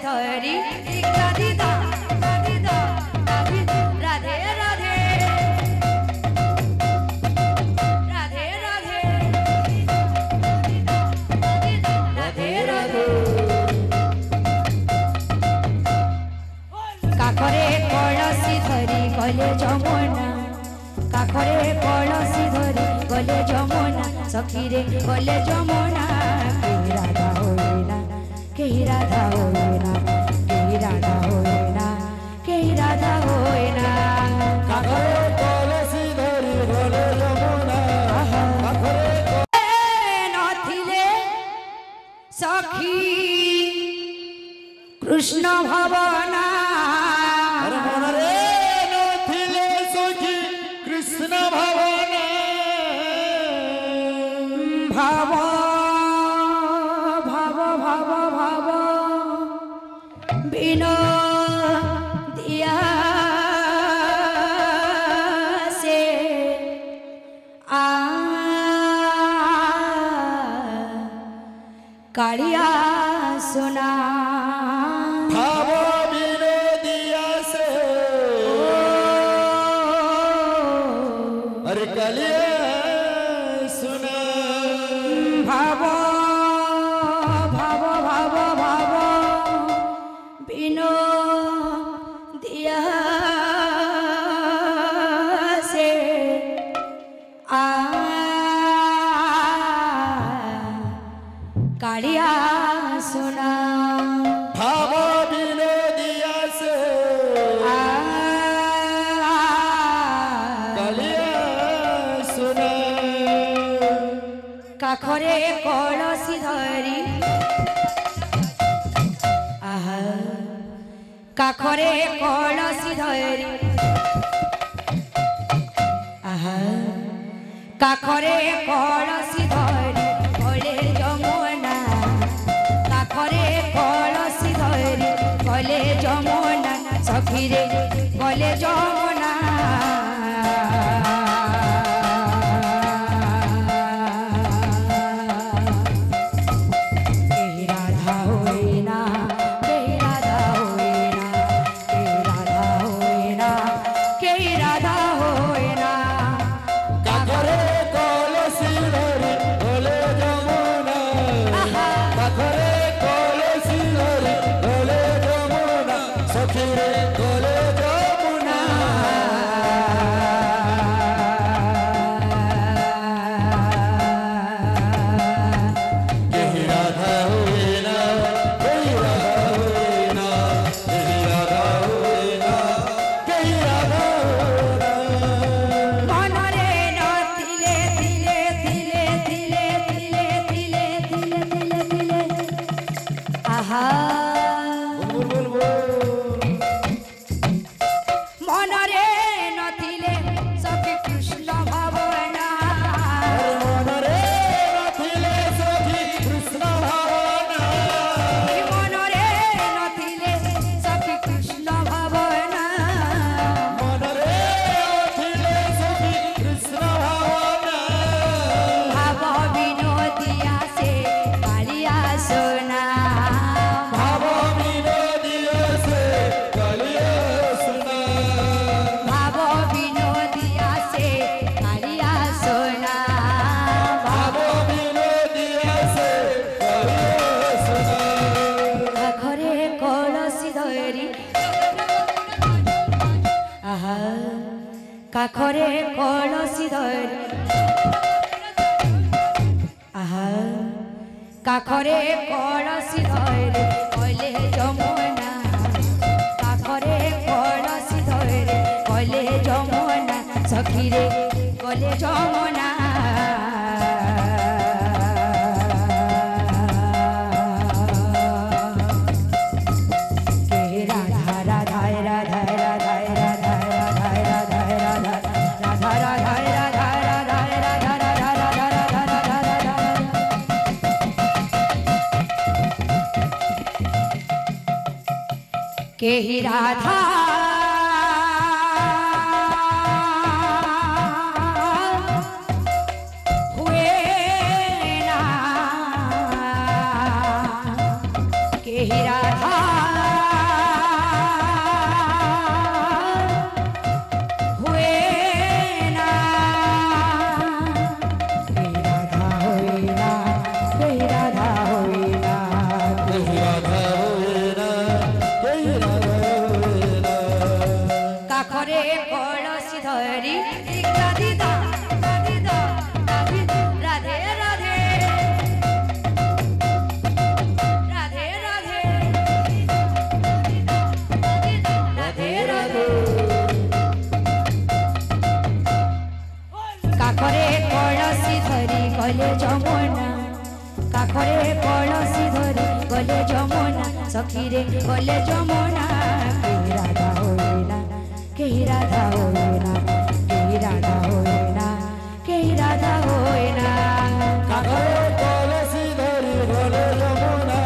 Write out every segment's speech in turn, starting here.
धरी राधे राधे राधे राधे राधे राधे राधे काखरे कलसी धरी गले जमुना काखरे कलसी धरी गले जमुना सखी रे गले जमुना केही राधा होइना केही राधा होइना केही राधा होइना काखरे कलसी धरी गले जमुना काखरे नथिले सखी कृष्ण भवना नथिले सखी कृष्ण भवना भाव भाव भाव भाव बिनो दिया से आ कालिया सुना भाव बिनो दिया से अरे कालिया सुना भाव भाव भाव भाव बिनो दिया से आ कालिया सुना भाव बिनो दिया से आ कालिया सुना काखरे कलसी धरी आहा काखरे कलसी धरी आहा काखरे कलसी धरी गले जमुना काखरे कलसी धरी गले जमुना सखी रे गले जमुना केही राधा होइना केही राधा होइना केही राधा होइना केही राधा होइना काखरे कलसी धरी गले जमुना काखरे कलसी धरी गले जमुना सखी रे गले जमुना केही राधा होइना केही राधा होइना केही राधा होइना केही राधा होइना मनरे नथिले थिले थिले थिले थिले थिले थिले थिले थिले आहा बोल बोल मनरे नथिले सखी कृष्ण भवना मनरे नथिले सखी कृष्ण भवना मनरे नथिले सखी कृष्ण भवना मनरे नथिले सखी कृष्ण भवना भाव विनोदिया से कालिया सोना भाव विनोदिया से कालिया सुना भाव विनोदिया से कालिया सोना भाव विनोदिया से कालिया सुना काखरे कलसी धरी आहा काखरे कलसी धरी आहा काखरे कलसी धरी गले जमुना काखरे कलसी धरी गले जमुना सखी रे गले जमुना केही राधा राधा राधा राधा राधा राधा राधा राधा राधा राधा राधा राधा राधा राधा राधा राधा केही राधा हुए ना केही राधा री राधे दा राधे दा राधे राधे राधे राधे राधे राधे राधे काखरे कळसी धरी गले जमुना काखरे कळसी धरी गले जमुना सखी रे गले जमुना केही राधा होइना केही राधा होइना केही राधा होइना काखरे कळसी धरी गले जमुना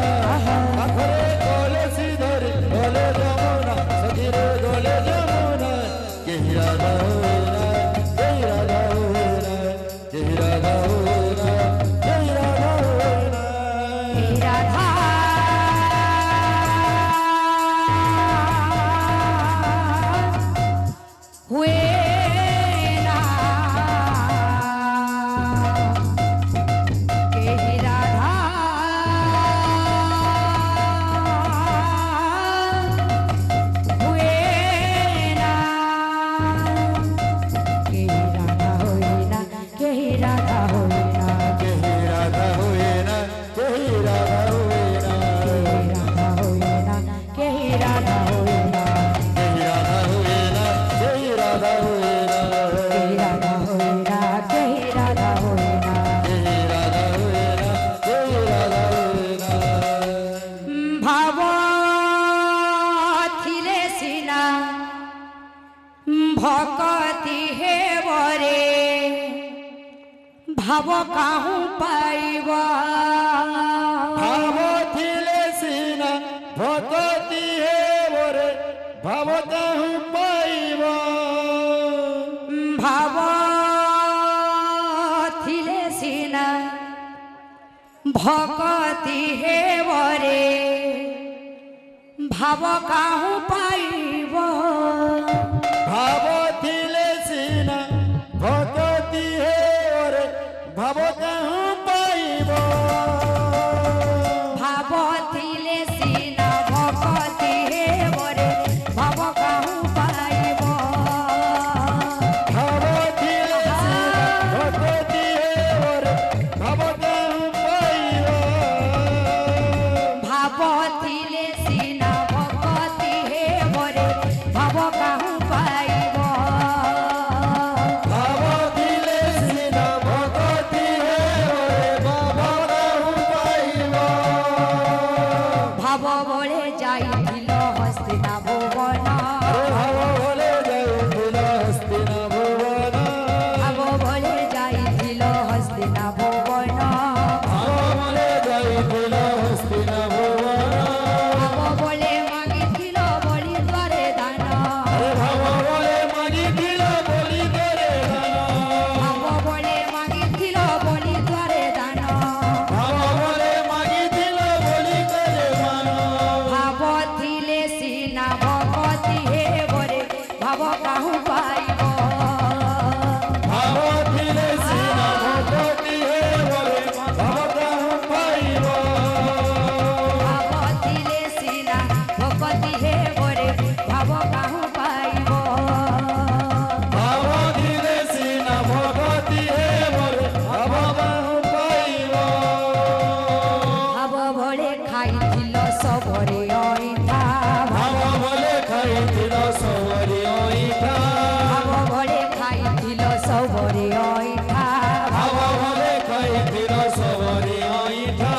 काखरे कळसी धरी गले जमुना सखी रे गले जमुना केही राधा होइना केही राधा होइना केही राधा होइना केही राधा होइना केही राधा हुएना केही राधा हुएना केही राधा होइना केही राधा होइना केही राधा होइना केही राधा होइना केही राधा होइना केही राधा होइना केही राधा होइना केही राधा होइना केही राधा होइना केही राधा होइना केही राधा होइना भाव थिले सिना भक्ति हे वरे भाव काहू पाइबा भाव थिले सिना भक्ति हे वरे भाव काहू पाइबा भाव थिले सिना भक्ति हे वरे भाव काहू पाइब भाव थिले सिना भक्ति हे वरे भाव काहू पाइबा भाव थिले सिना भक्ति हे वरे भाव काहू पाइब भाव थिले सिना भक्ति हे वरे भाव काहू पाइबा भाव थिले सिना भक्ति हे वरे भाव काहू पाइब भाव थिले सिना भक्ति हे वरे भाव काहू पाइबा भाव बळे जाइथिल हस्तिना भुवन भाव बोले जयथिल हस्तिना भुवन भाव बळे जाइथिल हस्तिना भुवन भाव बोले जयथिल हस्तिना भुवन भाव बळे मागिथिल बळी द्वारे दान भाव बोले मागिथिल बोली करे दान भाव बळे मागिथिल बळी द्वारे दान भाव बोले मागिथिल बोली करे दान भाव थिले सिना भक्ति हे वरे भाव काहू पाइब भाव थिले सिना भक्ति हे वरे भाव काहू पाइबा भाव थिले सिना भक्ति हे वरे भाव काहू पाइब भाव थिले सिना भक्ति हे वरे भाव काहू पाइबा भाव भळे खाइथिल सबरे अइठा भाव बोले खाइथिल सबरी अइठा भाव भळे खाइथिल सबरे अइठा भाव बोले खाइथिल सबरी अइठा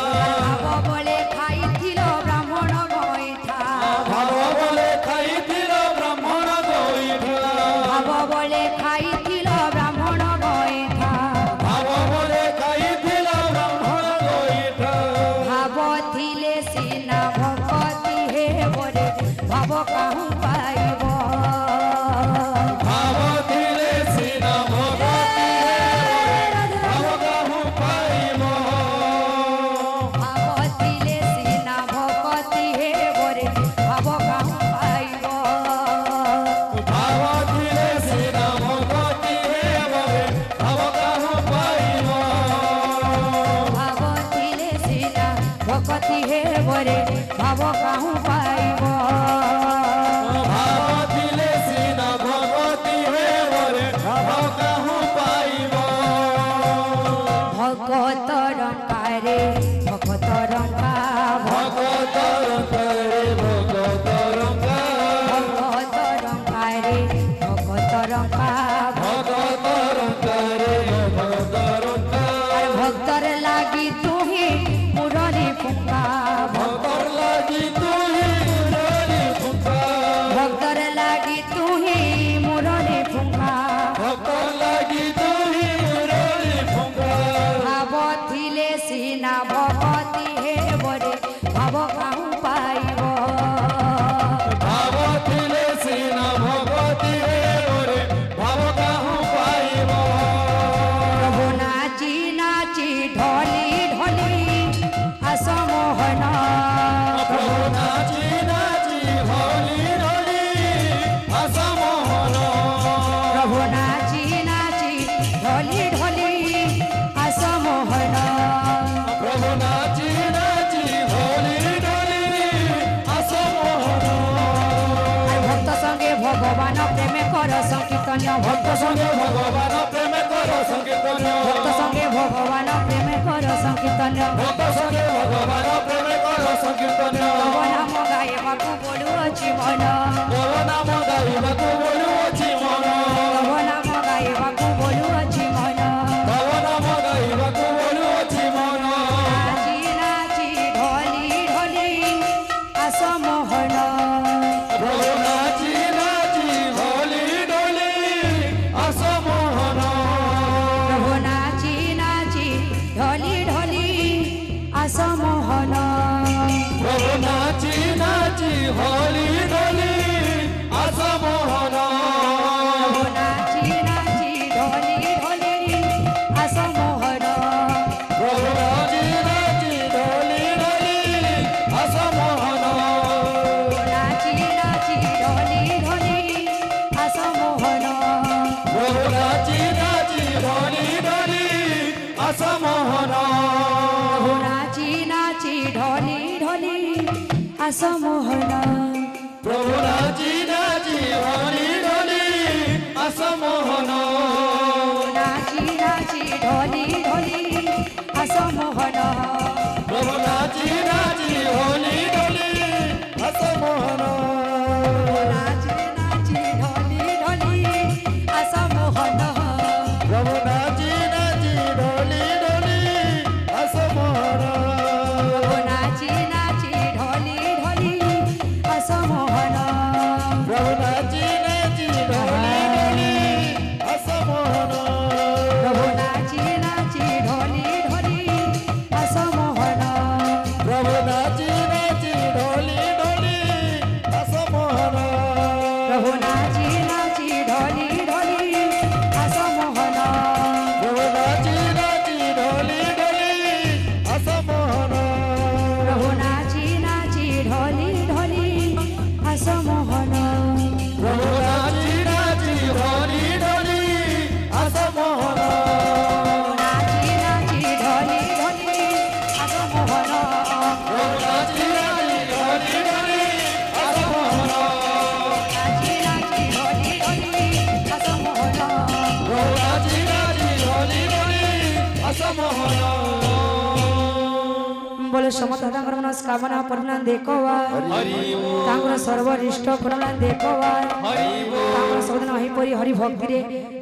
भाव भळे खाइथिल ब्राह्मण गइठा भाव बोले खाइथिल ब्राह्मण गइठा भाव भळे खाइथिल ब्राह्मण गइठा भाव बोले खाइथिल ब्राह्मण गइठा भाव थिले सिना भक्ति हे वरे भाव काहू पाइब भाव थिले सिना भक्ति हे वरे भाव काहू पाइबा भाव थिले सिना भक्ति हे वरे भाव काहू पाइब भाव थिले सिना भक्ति हे वरे भाव काहू पाइबा भाव थिले सिना भक्ति हे वरे भाव काहू पाइब भाव थिले सिना भक्ति हे वरे कर संकीर्तन भक्त संगे भगवान प्रेम करो संकीर्तन भक्त संगे भगवान प्रेम कर संकीर्तन भक्त संगे भगवान प्रेम करो संकीर्तन तव नाम गाइबाकू बोलुअछि मन तव नाम गाइबाकू बोलुअछि मन तव नाम गाइबाकू बोलुअछि मन तव नाम गाइबाकू बोलुअछि मन नाची नाची ढोली ढोली आस मोहन प्रभु नाची नाची ढोली ढोली आस मोहन प्रभु नाची नाची ढोली ढोली आस मोहन प्रभु नाची नाची ढोली ढोली आस मोहन प्रभु नाची नाची ढोली ढोली आस मोहन प्रभु नाची नाची ढोली ढोली आस मोहन नाची नाची ढोली ढोली आस मोहन प्रभु नाची नाची ढोली ढोली आस मोहन प्रभु नाची नाची ढोली ढोली आस मोहन प्रभु नाची नाची ढोली ढोली आस मोहन नाची नाची ढोली ढोली आस मोहन प्रभु नाची नाची ढोली ढोली आस मोहन नाची नाची ढोली ढोली आस मोहन प्रभु नाची नाची ढोली ढोली आस मोहन नाची नाची ढोली ढोली आस मोहन प्रभु नाची नाची ढोली ढोली आस मोहन प्रभु नाची नाची ढोली ढोली आस मोहन प्रभु नाची नाची ढोली ढोली आस मोहन प्रभु नाची नाची ढोली ढोली आस मोहन प्रभु नाची नाची ढोली ढोली आस मोहन प्रभु नाची नाची ढोली ढोली आस मोहन प्रभु नाची नाची ढोली ढोली आस मोहन नाची नाची ढोली ढोली आस मोहन प्रभु नाची नाची ढोली ढोली आस मोहन नाची नाची ढोली ढोली आस मोहन प्रभु नाची नाची ढोली ढोली आस मोहन बोले समत तांकर मनस्कामना पूर्ण देखवा हरि तांकर सर्वरिष्ट पूर्ण देखवा तांकर सबदिन हरि परि हरि भक्ति रे